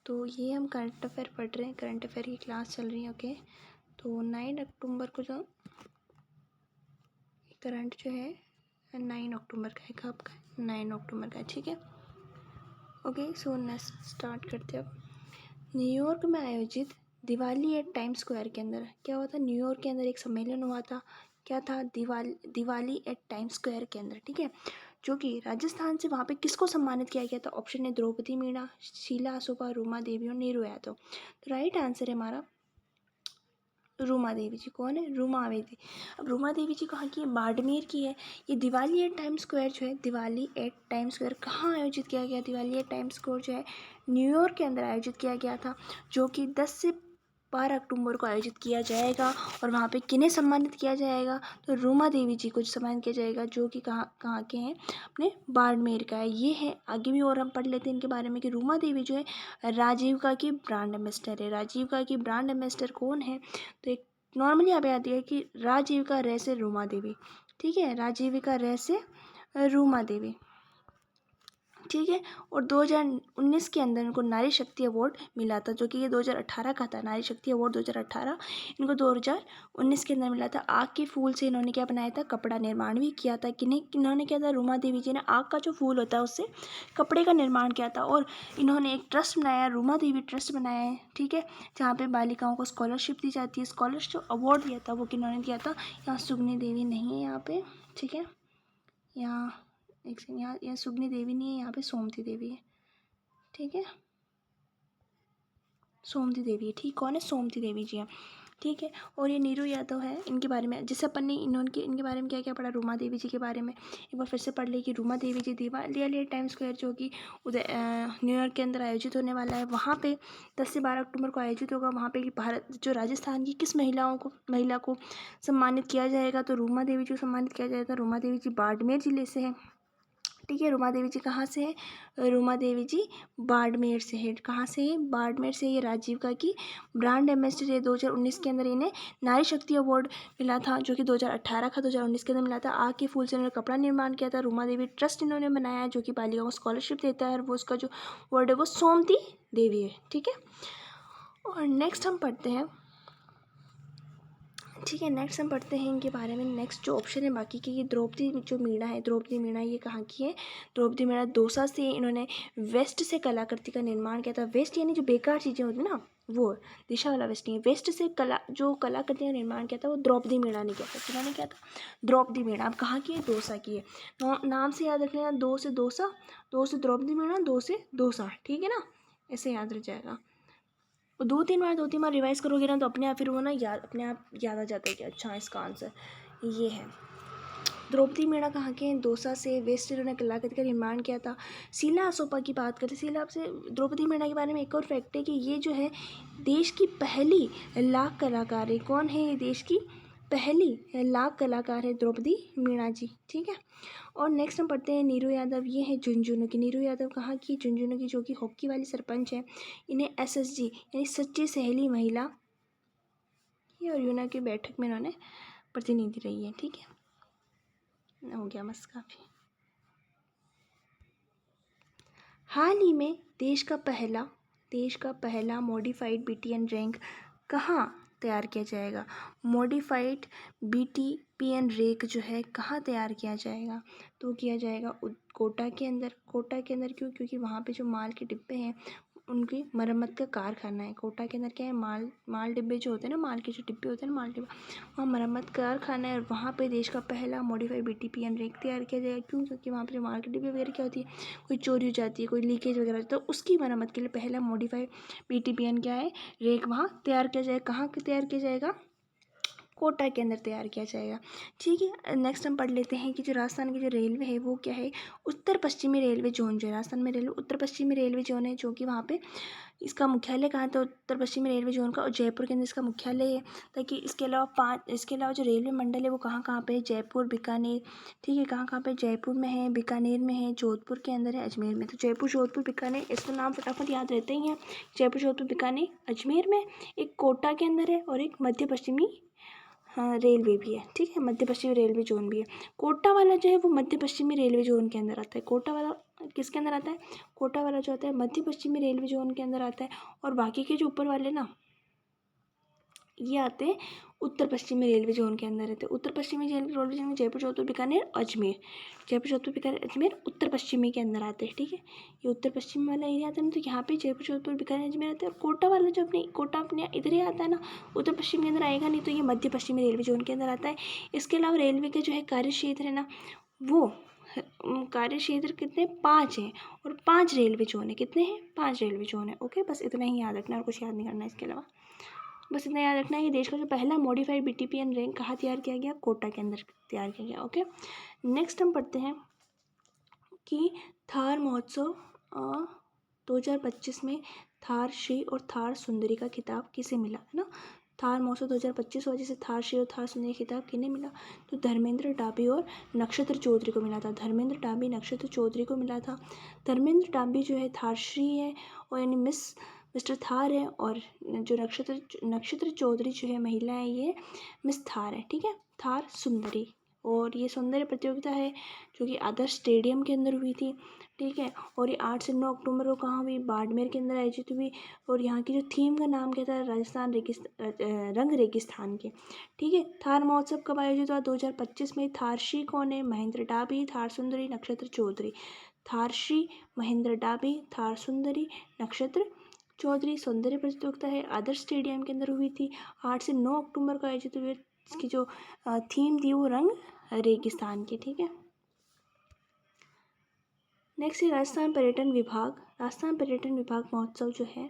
तो ये हम करंट अफेयर पढ़ रहे हैं, करंट अफेयर की क्लास चल रही है। ओके, तो 9 अक्टूबर को जो करंट जो है 9 अक्टूबर का है। कब का है? 9 अक्टूबर का है, ठीक है। ओके, सो नेक्स्ट स्टार्ट करते हैं अब। न्यूयॉर्क में आयोजित दिवाली एट टाइम स्क्वायर के अंदर क्या हुआ था? न्यूयॉर्क के अंदर एक सम्मेलन हुआ था। क्या था? दिवाली एट टाइम स्क्वायर के अंदर, ठीक है, जो कि राजस्थान से वहाँ पे किसको सम्मानित किया गया था? ऑप्शन है द्रौपदी मीणा, शीला आसोपा, रूमा देवी और नीरू यादव। तो राइट आंसर है हमारा रूमा देवी जी। कौन है? रूमा देवी। अब रूमा देवी जी कहाँ की है? बाड़मेर की है। ये दिवाली एट टाइम स्क्वायर जो है, दिवाली एट टाइम स्क्वायर कहाँ आयोजित किया गया? दिवाली एट टाइम स्क्वायर जो है न्यूयॉर्क के अंदर आयोजित किया गया था, जो कि 10 से 12 अक्टूबर को आयोजित किया जाएगा। और वहाँ पे किन्हें सम्मानित किया जाएगा? तो रूमा देवी जी को सम्मानित किया जाएगा, जो कि कहाँ के हैं? अपने बाड़मेर का है। ये है, आगे भी और हम पढ़ लेते हैं इनके बारे में कि रूमा देवी जो है राजीविका की ब्रांड एम्बेसडर है। राजीविका की ब्रांड एम्बेसडर कौन है? तो एक नॉर्मली यहाँ पे आती है कि राजीविका रे से रूमा देवी, ठीक है, राजीविका रे से रूमा देवी, ठीक है। और 2019 के अंदर इनको नारी शक्ति अवार्ड मिला था, जो कि ये 2018 का था। नारी शक्ति अवार्ड 2018 इनको 2019 के अंदर मिला था। आग के फूल से इन्होंने क्या बनाया था? कपड़ा निर्माण भी किया था। इन्होंने क्या था? रूमा देवी जी ने आग का जो फूल होता है उससे कपड़े का निर्माण किया था। और इन्होंने एक ट्रस्ट बनाया, रूमा देवी ट्रस्ट बनाया है, ठीक है, जहाँ पे बालिकाओं को स्कॉलरशिप दी जाती है। स्कॉलरशिप जो अवार्ड दिया था वो किन्होंने दिया था? यहाँ सुगनी देवी नहीं है यहाँ पे, ठीक है, यहाँ एक सेकंड, यहाँ सुगनी देवी नहीं है, यहाँ पे सोमती देवी है, ठीक है, सोमती देवी है, ठीक। कौन है? सोमती देवी जी हैं, ठीक है। और ये नीरू यादव है, इनके बारे में जैसे अपन ने इनके बारे में क्या क्या पढ़ा, रूमा देवी जी के बारे में एक बार फिर से पढ़ ले कि रूमा देवी जी दिवाली टाइम स्क्वायर जो कि न्यूयॉर्क के अंदर आयोजित होने वाला है, वहाँ पे 10 से 12 अक्टूबर को आयोजित होगा। वहाँ पे भारत जो राजस्थान की किस महिला को सम्मानित किया जाएगा? तो रूमा देवी जी को सम्मानित किया जाएगा। रूमा देवी जी बाड़मेर जिले से है, ठीक है। रूमा देवी जी कहाँ से है? रूमा देवी जी बाड़मेर से है। कहाँ से है? बाड़मेर से। ये राजीविका की ब्रांड एम्बेसडर है। 2019 के अंदर इन्हें नारी शक्ति अवार्ड मिला था, जो कि 2018 का 2019 के अंदर मिला था। आग के फूल से इन्होंने कपड़ा निर्माण किया था। रूमा देवी ट्रस्ट इन्होंने बनाया है, जो कि बालिकाओं को स्कॉलरशिप देता है। और वो उसका जो वर्ड है वो सोमती देवी है, ठीक है। और नेक्स्ट हम पढ़ते हैं, ठीक है, नेक्स्ट हम पढ़ते हैं इनके बारे में। नेक्स्ट जो ऑप्शन है बाकी की, ये द्रौपदी जो मीणा है, द्रौपदी मीणा ये कहाँ की है? द्रौपदी मीणा दौसा से। इन्होंने वेस्ट से कलाकृति का निर्माण किया था। वेस्ट यानी जो बेकार चीज़ें होती हैं ना, वो दिशा वाला वेस्ट नहीं है। वेस्ट से कलाकृति का निर्माण किया था वो द्रौपदी मीणा ने किया था। किन्होंने किया था? द्रौपदी मीणा। अब कहाँ की है? दौसा की है। नाम से याद रख लेना, दो से दौसा, दो से द्रौपदी मीणा, दो से दौसा, ठीक है ना, ऐसे याद रह जाएगा। और दो तीन बार रिवाइज करोगे ना तो अपने आप फिर वो ना अपने आप याद आ जाता है कि अच्छा इसका आंसर ये है। द्रौपदी मीणा कहाँ के हैं? दौसा से। वेस्ट इन्होंने कलाकृति का निर्माण किया था। शीला आसोपा की बात करें, शीला से द्रौपदी मीणा के बारे में एक और फैक्ट है कि ये जो है देश की पहली लाख कलाकार है। कौन है ये देश की पहली लाख कलाकार? है द्रौपदी मीणा जी, ठीक है। और नेक्स्ट हम पढ़ते हैं नीरू यादव। ये है झुंझुनू की। नीरू यादव कहाँ की? झुंझुनू की, जो कि हॉकी वाली सरपंच है। इन्हें SSG यानी सच्ची सहेली महिला और यूना की बैठक में इन्होंने प्रतिनिधि रही है, ठीक है। हो गया बस काफ़ी। हाल ही में देश का पहला मॉडिफाइड BTN रैंक कहाँ तैयार किया जाएगा? मॉडिफाइड BTPN रैंक जो है कहाँ तैयार किया जाएगा? तो किया जाएगा कोटा के अंदर। कोटा के अंदर क्यों? क्योंकि वहाँ पे जो माल के डिब्बे हैं उनकी मरम्मत का कारखाना है। कोटा के अंदर क्या है? माल डिब्बे जो होते हैं ना, माल के जो डिब्बे होते हैं ना, माल डिब्बा, वहाँ मरम्मत कारखाना है। और वहाँ पे देश का पहला मॉडिफाइड BTPN रैंक तैयार किया जाएगा। क्यों? क्योंकि वहाँ पे जो माल के डिब्बे वगैरह क्या होती है, कोई चोरी हो जाती है, कोई लीकेज वगैरह होती है, तो उसकी मरम्मत के लिए पहला मॉडिफाइड BTPN क्या है? रैंक वहाँ तैयार किया जाएगा। कहाँ तैयार किया जाएगा? कोटा के अंदर तैयार किया जाएगा, ठीक है। नेक्स्ट हम पढ़ लेते हैं कि जो राजस्थान की जो रेलवे है वो क्या है? उत्तर पश्चिमी रेलवे जोन जो है राजस्थान में रेलवे उत्तर पश्चिमी रेलवे जोन है, जो कि वहाँ पे इसका मुख्यालय कहाँ था? उत्तर पश्चिमी रेलवे जोन का, और जयपुर के अंदर इसका मुख्यालय है। ताकि इसके अलावा जो रेलवे मंडल है वो कहाँ कहाँ पे है? जयपुर, बीकानेर, ठीक है, कहाँ कहाँ पे? जयपुर में है, बीकानेर में है, जोधपुर के अंदर है, अजमेर में। तो जयपुर, जोधपुर, बीकानेर, इसका नाम फटाफट याद रहते ही हैं। जयपुर, जोधपुर, बीकानेर, अजमेर में। एक कोटा के अंदर है और एक मध्य पश्चिमी, हाँ, रेलवे भी है, ठीक है, मध्य पश्चिमी रेलवे जोन भी है। कोटा वाला जो है वो मध्य पश्चिमी रेलवे जोन के अंदर आता है। कोटा वाला किसके अंदर आता है, कोटा वाला जो आता है मध्य पश्चिमी रेलवे जोन के अंदर आता है, और बाकी के जो ऊपर वाले ना ये आते हैं उत्तर पश्चिमी रेलवे जोन के अंदर रहते हैं। उत्तर पश्चिमी रेलवे जोन में जयपुर, जोधपुर, बीकानेर, अजमेर, जयपुर, जोधपुर, बीकानेर, अजमेर उत्तर पश्चिमी के अंदर आते हैं। ठीक है, ये उत्तर पश्चिमी वाला एरिया आता है ना, तो यहाँ पे जयपुर, जोधपुर, बीकानेर, अजमेर आते हैं। और कोटा वाला जो कोटा अपने इधर ही आता है ना, उत्तर पश्चिम के अंदर आएगा नहीं, तो ये मध्य पश्चिमी रेलवे जोन के अंदर आता है। इसके अलावा रेलवे का जो है कार्य क्षेत्र है ना, वो कार्य क्षेत्र कितने 5 हैं, और 5 रेलवे जोन है। कितने हैं, 5 रेलवे जोन है। ओके, बस इतना ही याद रखना और कुछ याद नहीं करना इसके अलावा। बस इतना याद रखना है कि देश का जो पहला मॉडिफाइड BTPN रैंक कहाँ तैयार किया गया, कोटा के अंदर तैयार किया गया। ओके, नेक्स्ट हम पढ़ते हैं कि थार महोत्सव 2025 में थार श्री और थार सुंदरी का खिताब किसे मिला, है ना। थार महोत्सव 2025 वजह से थार श्री और थार सुंदरी खिताब किन्हें मिला, तो धर्मेंद्र डाबी और नक्षत्र चौधरी को मिला था। धर्मेंद्र डाबी, नक्षत्र चौधरी को मिला था। धर्मेंद्र डाबी जो है थार श्री है, और यानी मिस्टर थार है, और जो नक्षत्र चौधरी जो है महिला है, ये मिस थार है। ठीक है, थार सुंदरी। और ये सौंदर्य प्रतियोगिता है जो कि आदर्श स्टेडियम के अंदर हुई थी। ठीक है, और ये 8 से 9 अक्टूबर को कहाँ हुई, बाड़मेर के अंदर आयोजित हुई। और यहाँ की जो थीम का नाम क्या था, राजस्थान रंग रेगिस्तान के। ठीक है, थार महोत्सव कब आयोजित हुआ, 2025 में। थारशी कौन है, महेंद्र डाबी, थार सुंदरी, नक्षत्र चौधरी। थारशी, महेंद्र डाबी, थार सुंदरी, नक्षत्र चौधरी। सौंदर्य प्रतियोगिता है, आदर्श स्टेडियम के अंदर हुई थी, 8 से 9 अक्टूबर को आयोजित हुई। इसकी जो थीम थी वो रंग रेगिस्तान की। ठीक है, नेक्स्ट है राजस्थान पर्यटन विभाग। राजस्थान पर्यटन विभाग महोत्सव जो है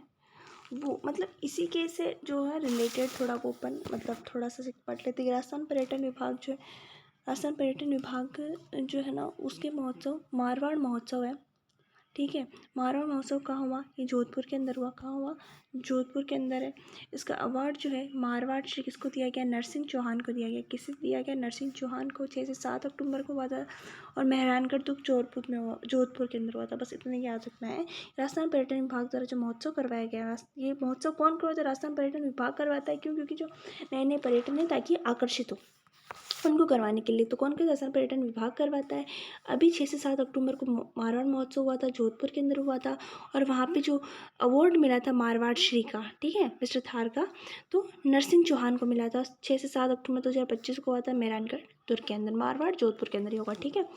वो मतलब इसी के से जो है रिलेटेड थोड़ा ओपन मतलब थोड़ा सा पढ़ लेते हैं। राजस्थान पर्यटन विभाग जो है, राजस्थान पर्यटन विभाग जो है ना, उसके महोत्सव मारवाड़ महोत्सव है। ठीक है, मारवाड़ महोत्सव कहाँ हुआ, ये जोधपुर के अंदर हुआ। कहाँ हुआ, जोधपुर के अंदर है। इसका अवार्ड जो है मारवाड़ श्री किसको दिया गया, नरसिंह चौहान को दिया गया। किसे दिया गया, नरसिंह चौहान को। 6 से 7 अक्टूबर को हुआ था, और मेहरानगढ़ दुख जोधपुर में हुआ, जोधपुर के अंदर हुआ था। बस इतना याद रखना है। राजस्थान पर्यटन विभाग द्वारा जो महोत्सव करवाया गया, ये महोत्सव कौन करवाता है, राजस्थान पर्यटन विभाग करवाता है। क्यों, क्योंकि जो नए नए पर्यटन है ताकि आकर्षित हो उनको करवाने के लिए, तो कौन राजस्थान पर्यटन विभाग करवाता है। अभी 6 से 7 अक्टूबर को मारवाड़ महोत्सव हुआ था, जोधपुर के अंदर हुआ था, और वहाँ पे जो अवार्ड मिला था मारवाड़ श्री का, ठीक है, मिस्टर थार का, तो नरसिंह चौहान को मिला था। 6 से 7 अक्टूबर 2025 को हुआ था, मेहरानगढ़ दुर्ग के अंदर। मारवाड़ जोधपुर के अंदर ही होगा। ठीक है,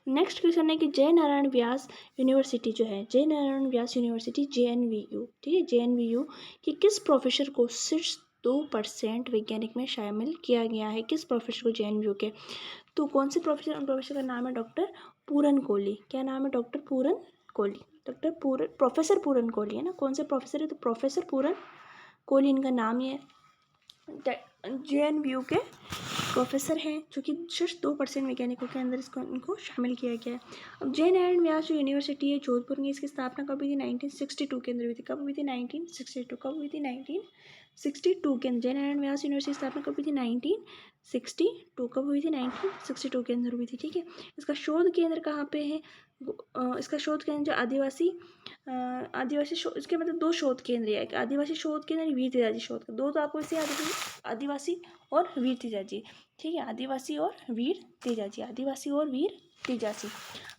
नेक्स्ट क्वेश्चन है कि जय नारायण व्यास यूनिवर्सिटी जो है, जय नारायण व्यास यूनिवर्सिटी JNVU, ठीक है, JNVU कि किस प्रोफेसर को शीर्ष 2% वैज्ञानिक में शामिल किया गया है। किस प्रोफेसर को, JNVU के। तो कौन से प्रोफेसर, उन प्रोफेसर का नाम है डॉक्टर पूरन कोहली। क्या नाम है, डॉक्टर पूरन कोहली। प्रोफेसर पूरन कोहली है ना। कौन से प्रोफेसर है, तो प्रोफेसर पूरन कोहली इनका नाम ही है। JNVU के प्रोफेसर हैं जो कि शीर्ष 2% वैज्ञानिकों के अंदर इनको शामिल किया गया है। अब जय नारायण व्यास जो यूनिवर्सिटी है जोधपुर में, इसकी स्थापना कब हुई थी, 1962 के अंदर हुई थी। कब हुई थी, 1962। कब हुई थी, 1962 के अंदर। जय नारायण व्यास यूनिवर्सिटी की स्थापना कब हुई थी, 1962। कब हुई थी, 1962 के अंदर हुई थी। ठीक है, इसका शोध केंद्र कहाँ पे है, इसका शोध केंद्र जो आदिवासी इसके मतलब 2 शोध केंद्र है, एक आदिवासी शोध केंद्र, वीर तेजाजी शोध केंद्र। 2 तो आपको इसे याद रखिए, आदिवासी और वीर तेजाजी। ठीक है, आदिवासी और वीर तेजाजी, आदिवासी और वीर तेजाजी।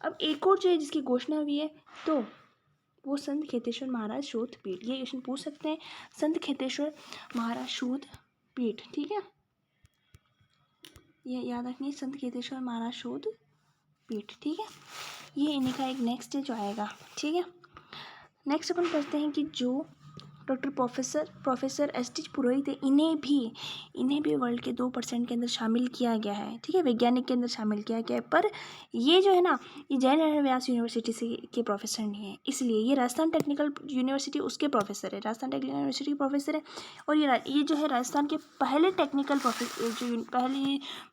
अब एक और जो है जिसकी घोषणा हुई है, तो वो संत खेतेश्वर महाराज शोध पीठ। ये क्वेश्चन पूछ सकते हैं, संत खेतेश्वर महाराज शोध पीठ। ठीक है, ये याद रखनी है, संत खेतेश्वर महाराज शोध पीठ। ठीक है, ये इन्हीं का एक नेक्स्ट जो आएगा। ठीक है, नेक्स्ट अपन पढ़ते हैं कि जो डॉक्टर प्रोफेसर ST पुरोहित है, इन्हें भी वर्ल्ड के 2% के अंदर शामिल किया गया है। ठीक है, वैज्ञानिक के अंदर शामिल किया गया है। पर ये जो है ना, ये जय नारायण व्यास यूनिवर्सिटी से के प्रोफेसर नहीं है, इसलिए ये राजस्थान टेक्निकल यूनिवर्सिटी उसके प्रोफेसर है, राजस्थान टेक्निकल यूनिवर्सिटी के प्रोफेसर है। और ये जो है राजस्थान के पहले टेक्निकल प्रोफेसर, जो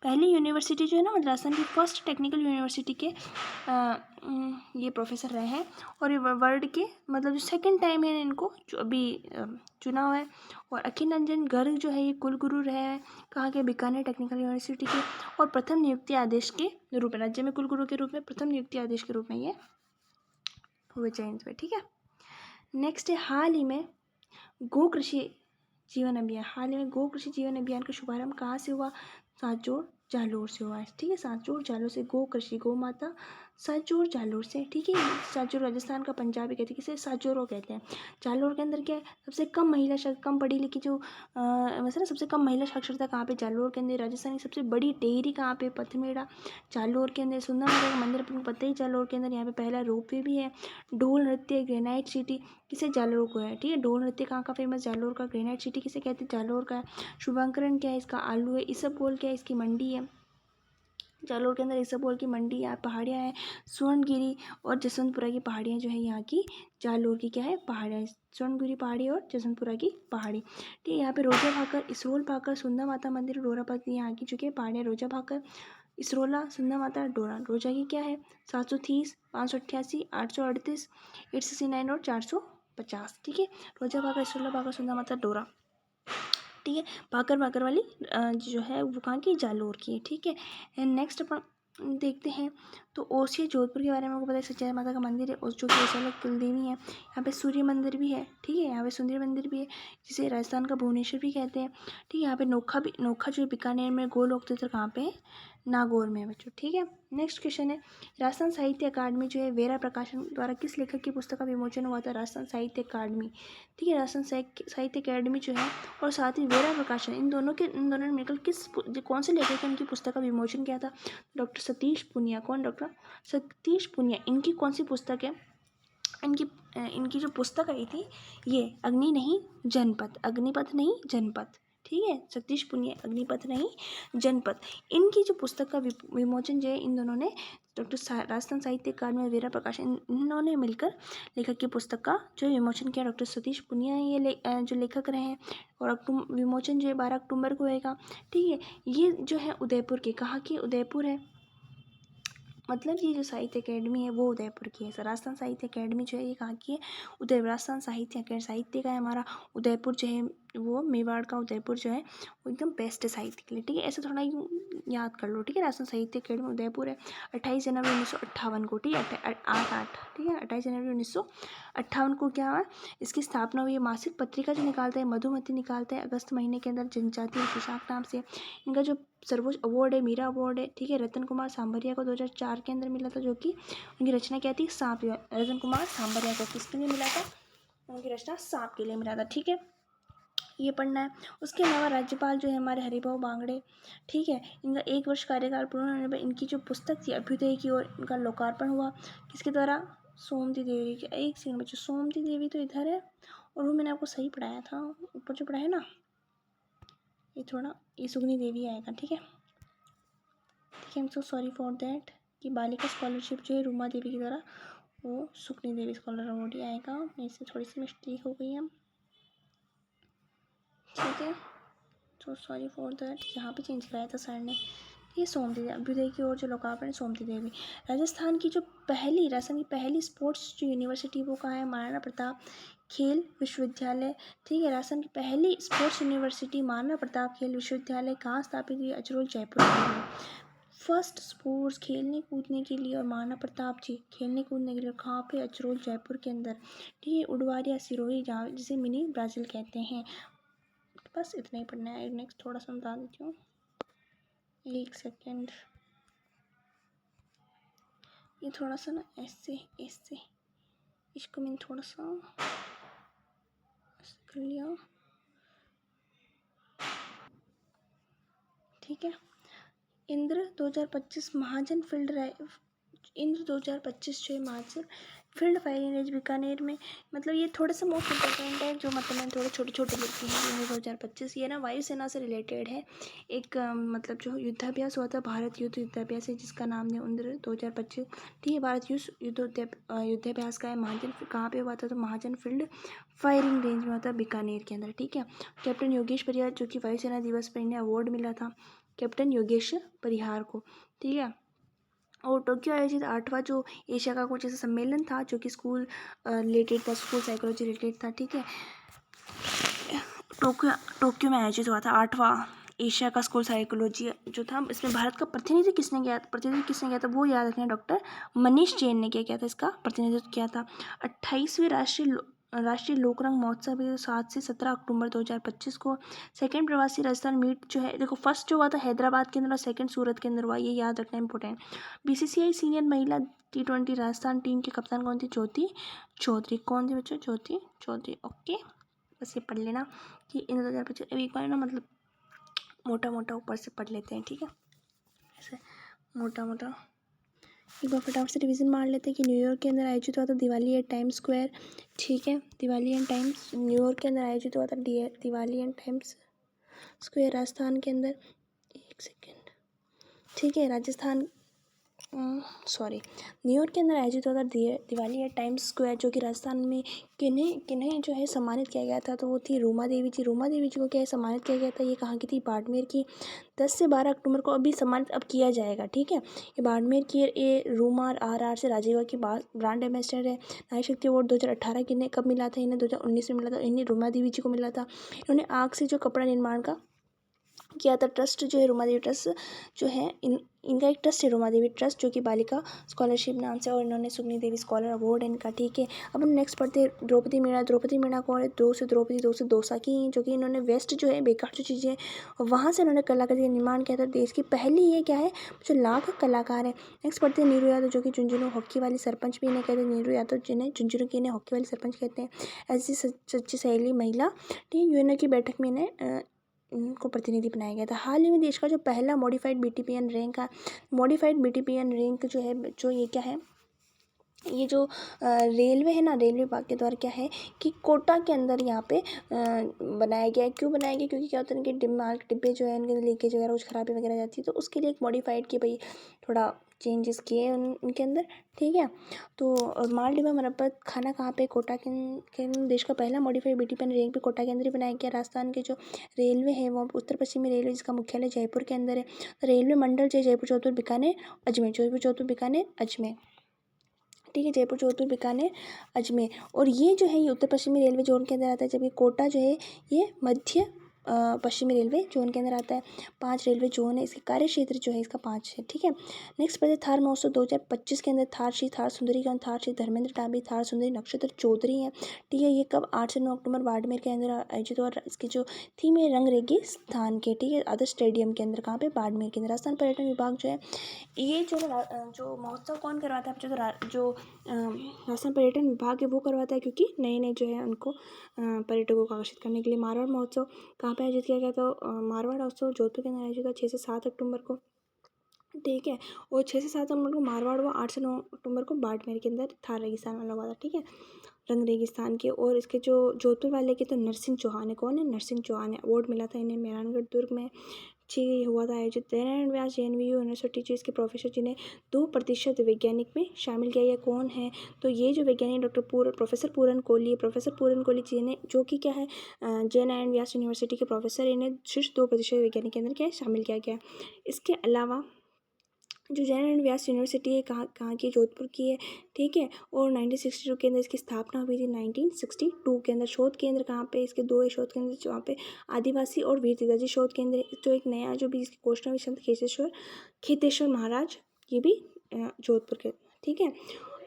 पहली यूनिवर्सिटी जो है ना, राजस्थान की फर्स्ट टेक्निकल यूनिवर्सिटी के ये प्रोफेसर रहे हैं। और ये वर्ल्ड के मतलब जो सेकंड टाइम है इनको जो अभी चुना हुआ है। और अखिल रंजन गर्ग जो है ये कुलगुरु रहे हैं, कहाँ के, बीकानेर टेक्निकल यूनिवर्सिटी के। और प्रथम नियुक्ति आदेश के रूप में, राज्य में कुलगुरु के रूप में प्रथम नियुक्ति आदेश के रूप में ये हुए चयनित हुए। ठीक है, नेक्स्ट है हाल ही में गो कृषि जीवन अभियान का शुभारंभ कहाँ से हुआ, सातजोड़ जालोर से हुआ है। ठीक है, सातजोड़ जालोर से गो कृषि, गौ माता साजोर जालोर से, ठीक है। साजोर राजस्थान का पंजाबी कहते हैं, किसे साजोरो कहते हैं। जालोर के अंदर क्या है, सबसे कम महिला कम पढ़ी लिखी जो वैसे ना सबसे कम महिला साक्षरता कहाँ पे, जालोर के अंदर। राजस्थान की सबसे बड़ी डेयरी कहाँ पे, पथमेड़ा, जालोर के अंदर। सुंदर माता का मंदिर अपन को पता ही जालोर के अंदर। यहाँ पे पहला रोपवे भी है। ढोल नृत्य ग्रेनाइट सिटी किसे, जालोर को है, ठीक है। ढोल नृत्य कहाँ का फेमस, जालोर का। ग्रेनाइट सिटी किसे कहते हैं, जालोर का है। शुभांकरण क्या है इसका, आलू है। इसबगोल क्या है, इसकी मंडी है। जालोर के अंदर इसबगोल की मंडी, यहाँ पहाड़ियाँ हैं, स्वर्णगिरी और जसवंतपुरा की पहाड़ियाँ जो है यहाँ की जालोर की क्या है, पहाड़ियाँ। स्वर्णगिरी पहाड़ी और जसवंतपुरा की पहाड़ी, ठीक है। यहाँ पे रोजा भाकर, इसरोल भाकर, सुंदर माता मंदिर, डोरापती यहाँ की चुकी है पहाड़ियाँ। रोजा भाकर, इसरोला, सुंदर माता, डोरा। रोजा की क्या है 730, 588, 838, 869 और 450, ठीक है। रोजा भाकर, इसरोला भाकर, सुंदर माता, डोरा, ठीक है। भाकर वाली जो है वो कहाँ की, जालोर की, ठीक है। नेक्स्ट अपन देखते हैं तो ओसिया जोधपुर के बारे में आपको पता है, सच्चाई माता का मंदिर है, और जो कि ओसिया कुल देवी है। यहाँ पे सूर्य मंदिर भी है, ठीक है। यहाँ पे सूर्य मंदिर भी है, जिसे राजस्थान का भुवनेश्वर भी कहते हैं, ठीक है। यहाँ पे नोखा जो बीकानेर में, गोलोक तीर्थ कहाँ पे है, नागौर में है बच्चों, ठीक है। नेक्स्ट क्वेश्चन है, राजस्थान साहित्य अकादमी जो है वेरा प्रकाशन द्वारा किस लेखक की पुस्तक का विमोचन हुआ था, राजस्थान साहित्य अकादमी, ठीक है। राजस्थान साहित्य अकादमी जो है और साथ ही वेरा प्रकाशन, इन दोनों ने मिलकर कौन से लेखक ने इनकी पुस्तक का विमोचन किया था, डॉक्टर सतीश पुनिया। कौन, डॉक्टर सतीश पुनिया। इनकी कौन सी पुस्तक है, इनकी जो पुस्तक आई थी ये अग्नि नहीं जनपद, अग्निपथ नहीं जनपद, ठीक है। सतीश पुनिया, अग्निपथ नहीं जनपद। इनकी जो पुस्तक का विमोचन जो है इन दोनों ने, डॉक्टर राजस्थान साहित्य अकादमी और वीरा प्रकाशन, इन्होंने मिलकर लेखक की पुस्तक का जो विमोचन किया। डॉक्टर सतीश पुनिया ये जो लेखक रहे हैं, और विमोचन जो है 12 अक्टूबर को होएगा, ठीक है। ये जो है उदयपुर के, कहाँ की, उदयपुर है, मतलब ये जो साहित्य अकेडमी है वो उदयपुर की है। राजस्थान साहित्य अकेडमी जो है ये कहाँ की है, उदय राजस्थान साहित्य का है हमारा उदयपुर जो है, वो मेवाड़ का उदयपुर जो है वो एकदम बेस्ट है साहित्य के लिए, ठीक है। ऐसे थोड़ा याद कर लो, ठीक है। राजस्थान साहित्य अकेडमी उदयपुर है। 28 जनवरी 1958 को, ठीक है। 8 ठीक है, 28 जनवरी 1958 को क्या हुआ, इसकी स्थापना हुई है। मासिक पत्रिका जो निकालता है मधुमती निकालता है अगस्त महीने के अंदर, जनजातीय विशाख नाम से। इनका जो सर्वोच्च अवार्ड है मीरा अवार्ड है, ठीक है। रतन कुमार सांभरिया को 2004 के अंदर मिला था, जो कि उनकी रचना क्या थी, सांप। रतन कुमार सांभरिया को किसके लिए मिला था, उनकी रचना सांप के लिए मिला था, ठीक है। ये पढ़ना है। उसके अलावा राज्यपाल जो है हमारे हरिभाऊ बांगड़े, ठीक है। इनका 1 वर्ष कार्यकाल पूर्ण होने पर इनकी जो पुस्तक थी अभ्युदय की ओर, इनका लोकार्पण हुआ किसके द्वारा, सोमती देवी के। एक सेकंड बच्चों, सोमती देवी तो इधर है, और वो मैंने आपको सही पढ़ाया था, ऊपर जो पढ़ाया ना, ये सुगनी देवी आएगा, ठीक है। ठीक है, I am so sorry for that कि बालिका स्कॉलरशिप जो है रूमा देवी के द्वारा, वो सुकनी देवी स्कॉलर अवार्ड ही आएगा, मेरे से थोड़ी सी मिस्टेक हो गई है, ठीक है। सो सॉरी फॉर दैट, यहाँ पे चेंज कराया था सर ने। ये सोमती देवी, अभ्युदय की ओर जो लोकार्पण, सोमती देवी। राजस्थान की पहली स्पोर्ट्स जो यूनिवर्सिटी वो कहाँ है, महाराणा प्रताप खेल विश्वविद्यालय, ठीक है। राजस्थान की पहली स्पोर्ट्स यूनिवर्सिटी महाराणा प्रताप खेल विश्वविद्यालय कहाँ स्थापित हुई, अचरोल जयपुर में। फर्स्ट स्पोर्ट्स खेलने कूदने के लिए, और महाराणा प्रताप जी खेलने कूदने के लिए कहाँ पे, अचरोल जयपुर के अंदर, ठीक है। उडवारिया सिरोही, जहाँ जिसे मिनी ब्राज़ील कहते हैं। बस इतना ही पढ़ना है। नेक्स्ट थोड़ा सा बता देती हूँ, 1 सेकेंड, ये थोड़ा सा ना ऐसे इसको मैंने थोड़ा सा कर लिया, ठीक है। इंद्र 2025 महाजन इंद्र 2025 जो है महाजन फील्ड फायरिंग रेंज बीकानेर में, मतलब ये थोड़ा सा मोस्ट इम्पोर्टेंट है, जो मतलब मैंने थोड़े छोटे लिखी हैं। इंद्र 2025 ये ना वायुसेना से रिलेटेड है, एक मतलब जो युद्धाभ्यास हुआ था, भारत युद्धाभ्यास है, जिसका नाम है इंद्र 2025, ठीक है। भारत युद्धाभ्यास का है। महाजन कहाँ पे हुआ था, तो महाजन फील्ड फायरिंग रेंज में हुआ था, बीकानेर के अंदर, ठीक है। कैप्टन योगेश परिहार, जो कि वायुसेना दिवस पर इन्हें अवार्ड मिला था, कैप्टन योगेश परिहार को, ठीक है। और टोक्यो आयोजित 8वां जो एशिया का कुछ ऐसा सम्मेलन था, जो कि स्कूल रिलेटेड था, स्कूल साइकोलॉजी रिलेटेड था, ठीक है। टोक्यो में आयोजित हुआ था 8वां एशिया का स्कूल साइकोलॉजी जो था। इसमें भारत का प्रतिनिधित्व किसने किया था, वो याद रखना, डॉक्टर मनीष जैन ने क्या किया था, इसका प्रतिनिधित्व किया था। 28वीं राष्ट्रीय लोकरंग महोत्सव है 7 से 17 अक्टूबर 2025 को। सेकंड प्रवासी राजस्थान मीट जो है, देखो फर्स्ट जो हुआ था हैदराबाद के अंदर और सेकंड सूरत के अंदर हुआ, ये याद रखना इंपॉर्टेंट। बीसीसीआई सीनियर महिला T20 राजस्थान टीम की कप्तान कौन थी? ज्योति चौधरी। कौन थी बच्चों? ज्योति चौधरी। ओके, बस ये पढ़ लेना कि इन 2025 अभी एक बार ना मतलब मोटा मोटा ऊपर से पढ़ लेते हैं, ठीक है, ऐसे मोटा मोटा एक बार फटाफट से रिवीजन मार लेते हैं कि न्यूयॉर्क के अंदर आयोजित हुआ था दिवाली एट टाइम्स स्क्वायर, ठीक है, दिवाली एंड टाइम्स न्यूयॉर्क के अंदर आयोजित हुआ था Diwali and times square Rajasthan के अंदर। एक सेकेंड, ठीक है, राजस्थान सॉरी न्यूयॉर्क के अंदर आयोजित हुआ था दिवाली एट टाइम्स स्क्वायर, जो कि राजस्थान में किन्हें किन्हें जो है सम्मानित किया गया था, तो वो थी रूमा देवी जी। रूमा देवी जी को क्या है सम्मानित किया गया था, ये कहाँ की थी? बाड़मेर की। 10 से 12 अक्टूबर को अभी सम्मानित अब किया जाएगा, ठीक है। ये बाड़मेर की ये रूमा RR से राजीवा की ब्रांड एम्बेसडर है। नारी शक्ति अवार्ड 2018 किन्हें कब मिला था? इन्हें 2019 में मिला था। इन्हें रूमा देवी जी को मिला था। इन्होंने आग से जो कपड़ा निर्माण का किया था ट्रस्ट जो है रूमा देवी ट्रस्ट जो है इनका एक ट्रस्ट है रूमा देवी ट्रस्ट, जो कि बालिका स्कॉलरशिप नाम से, और इन्होंने सुगनी देवी स्कॉलर अवार्ड इनका, ठीक है। अब हम नेक्स्ट पढ़ते हैं द्रौपदी मीणा। द्रौपदी मीणा कौन है? दो से दोसा की, जो कि इन्होंने वेस्ट जो है बेकार जो चीज़ें वहाँ से इन्होंने कलाकृति का निर्माण किया था। देश की पहली ये क्या है जो लाख कलाकार है। नेक्स्ट पढ़ते हैं नीरू यादव, जो कि झुंझुनू हॉकी वाली सरपंच भी इन्हें कहते हैं। नीरू यादव जिन्हें झुंझुनू की इन्हें हॉकी वाली सरपंच कहते हैं। ऐसी सच्ची सहेली महिला, ठीक है, यूएनओ की बैठक में इन्हें को प्रतिनिधि बनाया गया था। हाल ही में देश का जो पहला मॉडिफाइड BTPN रैंक का मॉडिफाइड BTPN रैंक जो है, जो ये क्या है, ये जो रेलवे है ना, रेलवे विभाग के द्वारा क्या है कि कोटा के अंदर यहाँ पे बनाया गया है। क्यों बनाया गया? क्योंकि क्या होता है कि डिब्बे जो है उनके लीकेज वगैरह कुछ खराबी वगैरह जाती है, तो उसके लिए एक मॉडिफाइड कि भाई थोड़ा चेंजेस किए उनके अंदर, ठीक है। तो माल डिब्बा मरम्मत खाना कहाँ पे? कोटा के देश का पहला मॉडिफाइड BTPN रैंक भी कोटा के अंदर ही बनाया गया। राजस्थान के जो रेलवे है वो उत्तर पश्चिमी रेलवे, जिसका मुख्यालय जयपुर के अंदर है। रेलवे मंडल जो जयपुर जोधपुर बीकानेर अजमेर, जयपुर जोधपुर बीकानेर अजमेर, ठीक है, जयपुर जोधपुर बीकानेर अजमेर। और ये जो है ये उत्तर पश्चिमी रेलवे जोन के अंदर आता है, जबकि कोटा जो है ये मध्य पश्चिमी रेलवे जोन के अंदर आता है। 5 रेलवे जोन है, इसके कार्य क्षेत्र जो है इसका 5 है, ठीक है। नेक्स्ट पढ़ते थार महोत्सव 2025 के अंदर थार श्री थार सुंदरी का थार श्री धर्मेंद्र डाबी थार सुंदरी नक्षत्र चौधरी है, ठीक है। ये कब? 8 से 9 अक्टूबर बाड़मेर के अंदर आयोजित हुआ। इसकी जो थीम है रंग रेगी स्थान के, ठीक है, आदर्श स्टेडियम के अंदर, कहाँ पे? बाड़मेर के अंदर। राजस्थान पर्यटन विभाग जो है ये जो महोत्सव कौन करवाता है? जो राजस्थान पर्यटन विभाग है वो करवाता है, क्योंकि नए नए जो है उनको पर्यटकों को आकर्षित करने के लिए। मारवाड़ महोत्सव कहाँ पे आयोजित किया गया? तो मारवाड़ उत्सव जोधपुर के अंदर आयोजित हुआ 6 से 7 अक्टूबर को, ठीक है। और 6 से 7 अक्टूबर को मारवाड़ हुआ, 8 से 9 अक्टूबर को बाड़मेर के अंदर थार रेगिस्तान वाला हुआ था, ठीक है, रंग रेगिस्तान के। और इसके जो जोधपुर वाले के तो नरसिंह चौहान है। कौन है? नरसिंह चौहान है। अवार्ड मिला था इन्हें मेहरानगढ़ दुर्ग में, ठीक हुआ था आयोजित। नारायण व्यास JNVU यूनिवर्सिटी जो इसके प्रोफेसर जिन्हें 2% वैज्ञानिक में शामिल किया गया। कौन है? तो ये जो वैज्ञानिक प्रोफेसर पूरन कोहली जिन्हें, जो कि क्या है जय नारायण व्यास यूनिवर्सिटी के प्रोफेसर, इन्हें शीर्ष 2% वैज्ञानिक के अंदर क्या है शामिल किया गया। इसके अलावा जो जय नारायण व्यास यूनिवर्सिटी है कहाँ की? जोधपुर की है, ठीक है। और 1962 के अंदर इसकी स्थापना हुई थी। 1962 के अंदर शोध केंद्र कहाँ पे? इसके 2 शोध केंद्र, जहाँ पे आदिवासी और वीर तीताजी शोध केंद्र। जो एक नया जो भी इसकी घोषणा हुई संत खेतेश्वर महाराज, ये भी जोधपुर के, ठीक है।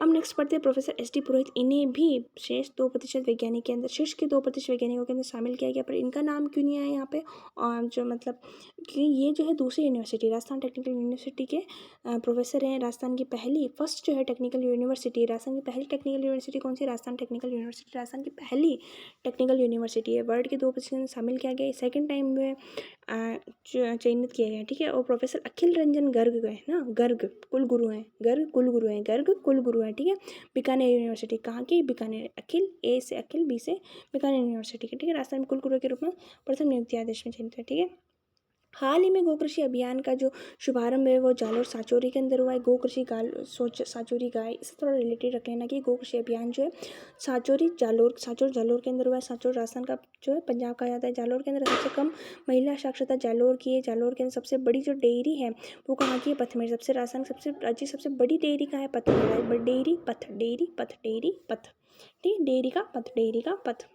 अब नेक्स्ट पढ़ते हैं प्रोफेसर SD पुरोहित। इन्हें भी शेष 2% वैज्ञानिक के अंदर, शीर्ष के 2% वैज्ञानिकों के अंदर शामिल किया गया, पर इनका नाम क्यों नहीं आया यहाँ पे? और जो मतलब कि ये जो है दूसरी यूनिवर्सिटी राजस्थान टेक्निकल यूनिवर्सिटी के प्रोफेसर हैं। राजस्थान की पहली फर्स्ट जो है टेक्निकल यूनिवर्सिटी, राजस्थान की पहली टेक्निकल यूनिवर्सिटी कौन सी? राजस्थान टेक्निकल यूनिवर्सिटी राजस्थान की पहली टेक्निकल यूनिवर्सिटी है। वर्ल्ड के 2% में शामिल किया गया, सेकेंड टाइम में चयनित किया गया, ठीक है। और प्रोफेसर अखिल रंजन गर्ग गए ना, गर्ग कुलगुरु हैं, गर्ग कुलगुरु हैं, ठीक है। बीकानेर यूनिवर्सिटी कहाँ की? बीकानेर। अखिल A से अखिल, B से बीकानेर यूनिवर्सिटी की, ठीक है। राजस्थान में कुलगुरु के रूप में प्रथम नियुक्ति आदेश में चयनित है, ठीक है। हाल ही में गोकृषि अभियान का जो शुभारंभ है वो जालोर साचोरी के अंदर हुआ है। गोकृषि साचोरी गाय, इससे थोड़ा रिलेटेड रख लेना कि गोकृषि अभियान जो है साचोर जालोर के अंदर हुआ है। साचोर राजस्थान का जो है पंजाब का जाता है। जालोर के अंदर सबसे कम महिला साक्षरता जालोर की है। जालोर के अंदर सबसे बड़ी जो डेयरी है वो कहाँ की है? पथमेड़। सबसे राजस्थान राज्य सबसे बड़ी डेयरी कहाँ है? पथमेड़। डेयरी पथ, ठीक, डेयरी का पथ।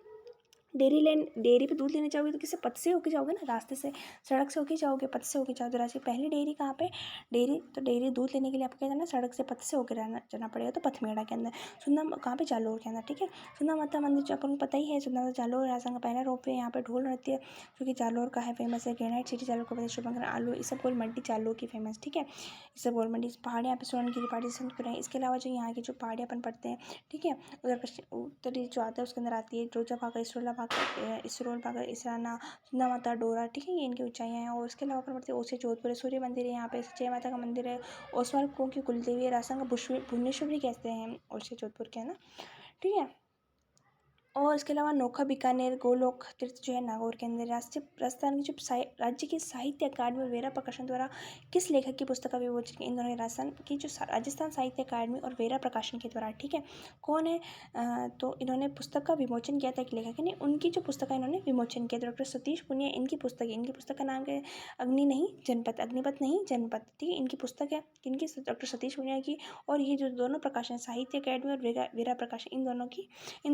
डेयरी पे दूध लेने जाओगे तो किससे, पथ से होके जाओगे ना, रास्ते से, सड़क से होके जाओगे, पथ से होके जाओगे। रास्ते पहले डेयरी कहाँ पे, डेयरी दूध लेने के लिए आपको क्या करना है, सड़क से पथ से होकर जाना पड़ेगा, तो पथमेड़ा के अंदर। सुंदर कहाँ पे, जालोर के अंदर, ठीक है। सुंदर माता मंदिर जो अपन को पता ही है, सुंदर माता जालोर राजस्थान का पहला रोप है। यहाँ पे ढोल नृत्य जो कि जालोर का है, फेमस है। ग्रेनाइट सिटी जालोर को पता, आलू इसबगोल मंडी जालोर की फेमस, ठीक है। इसबगोल मंडी पहाड़, यहाँ पे सोनगिरी पहाड़ी संत करें। इसके अलावा जो यहाँ की जो पहाड़ियाँ अपन पढ़ते हैं, ठीक है, उधर पश्चिम उत्तरी जो आता है उसके अंदर आती है रोजा भागा, इसरोल भागा, इसराना, सुंदर माता, डोरा, ठीक है, ये इनकी ऊंचाइयाँ हैं। और इसके अलावा अपन पढ़ते हैं ओसे जोधपुर सूर्य मंदिर है, यहाँ पे जय माता का मंदिर है। ओसवाल की कुलदेवी है, राजस्थान का भुवनेश्वर भी कहते हैं ओसे जोधपुर के, है ना, ठीक है। और इसके अलावा नोखा, बीकानेर, गोलोक तीर्थ जो है नागौर के अंदर। राजस्थान की जो राज्य की साहित्य अकादमी और वेरा प्रकाशन द्वारा किस लेखक की पुस्तक का विमोचन किया, इन दोनों राजस्थान की जो राजस्थान साहित्य अकादमी और वेरा प्रकाशन के द्वारा, ठीक है। कौन है, तो इन्होंने पुस्तक का विमोचन किया था एक लेखक ने, उनकी जो पुस्तक है इन्होंने विमोचन किया। डॉक्टर सतीश पुनिया इनकी पुस्तक का नाम क्या है, अग्निपथ नहीं जनपद, ठीक है, इनकी पुस्तक है किनकी, डॉक्टर सतीश पुनिया की। और ये जो दोनों प्रकाशन साहित्य अकादमी और वेरा प्रकाशन, इन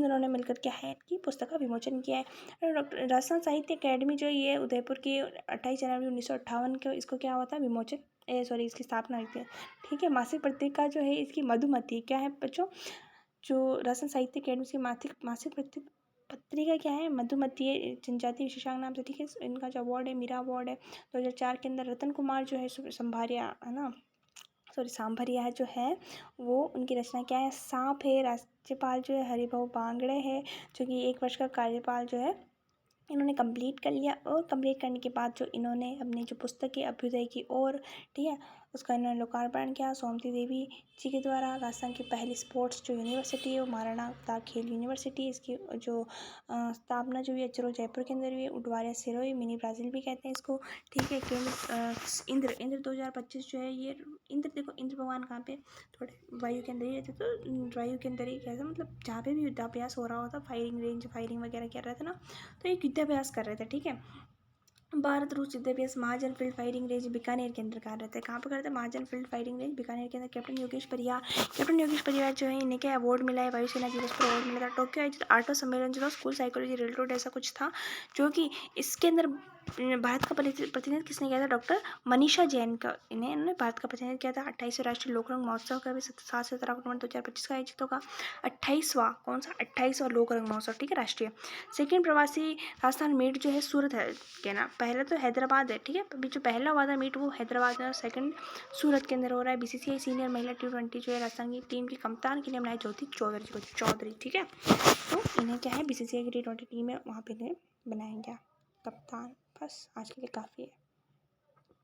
दोनों ने मिलकर क्या है, इनकी पुस्तक का विमोचन किया है। डॉक्टर राजस्थान साहित्य अकादमी जो ये उदयपुर की 28 जनवरी 1958 को इसको क्या हुआ था, इसकी स्थापना हुई थी, ठीक है। मासिक पत्रिका जो है इसकी मधुमती क्या है बच्चों, जो राजस्थान साहित्य अकादमी की मासिक पत्रिका क्या है, मधुमती है, जनजाति विशेषांक नाम से, ठीक है। इनका जो अवार्ड है मीरा अवार्ड है 2004 के अंदर। रतन कुमार जो है सांभरिया जो है वो, उनकी रचना क्या है, सांप है। राज्यपाल जो है हरिभाऊ बांगड़े है, जो कि 1 वर्ष का कार्यकाल जो है इन्होंने कंप्लीट कर लिया। और कंप्लीट करने के बाद जो इन्होंने अपनी जो पुस्तक है अभ्युदय की ओर, ठीक है, उसका इन्होंने लोकार्पण किया सोमती देवी जी के द्वारा। राजस्थान की पहली स्पोर्ट्स जो यूनिवर्सिटी है वो महाराणा प्रताप खेल यूनिवर्सिटी, इसकी जो स्थापना जो हुई है जयपुर के अंदर हुई है। उडवारिया सिरोही, मिनी ब्राज़ील भी कहते हैं इसको, ठीक है। इंद्र 2025 जो है ये इंद्र, देखो इंद्र भगवान कहाँ पे, थोड़े वायु के अंदर ही रहते, तो वायु के अंदर ही कैसा, मतलब जहाँ पे भी युद्धाभ्यास हो रहा होता, फायरिंग वगैरह कर रहे थे ना, तो एक युद्धाभ्यास कर रहे थे, ठीक है। भारत रूस युद्धाभ्यास महाजन फील्ड फायरिंग रेंज बीकानेर के अंदर कर रहे थे। कहाँ पे करते हैं, महाजन फील्ड फायरिंग रेंज बीकानेर के अंदर। कैप्टन योगेश परियार जो है इन्हें क्या अवार्ड मिला है, वायुसेना दिवस पर अवार्ड मिला था। टोक्यो आयोजित आर्टो सम्मेलन जो था, स्कूल साइकोलॉजी रेलरोड ऐसा कुछ था, जो कि इसके अंदर भारत का प्रतिनिधित्व किसने किया था, डॉक्टर मनीषा जैन का, इन्होंने भारत का प्रतिनिधित्व किया था। 28वें राष्ट्रीय लोकरंग महोत्सव का भी 7 अक्टूबर 2025 का आयोजित होगा। 28वां लोक रंग महोत्सव, ठीक है, राष्ट्रीय। सेकेंड प्रवासी राजस्थान मीट जो है सूरत है कहना, पहले तो हैदराबाद है, ठीक है, अभी जो पहला हुआ था मीट वो हैदराबाद में, और सेकंड सूरत के अंदर हो रहा है। बीसीसीआई सीनियर महिला T20 जो है राजस्थान की टीम की कप्तान के लिए बनाई ज्योति चौधरी, ठीक है। तो इन्हें क्या है, बीसीसीआई की T20 टीम है, वहाँ पे इन्हें बनाया गया कप्तान। बस आज के लिए काफ़ी है।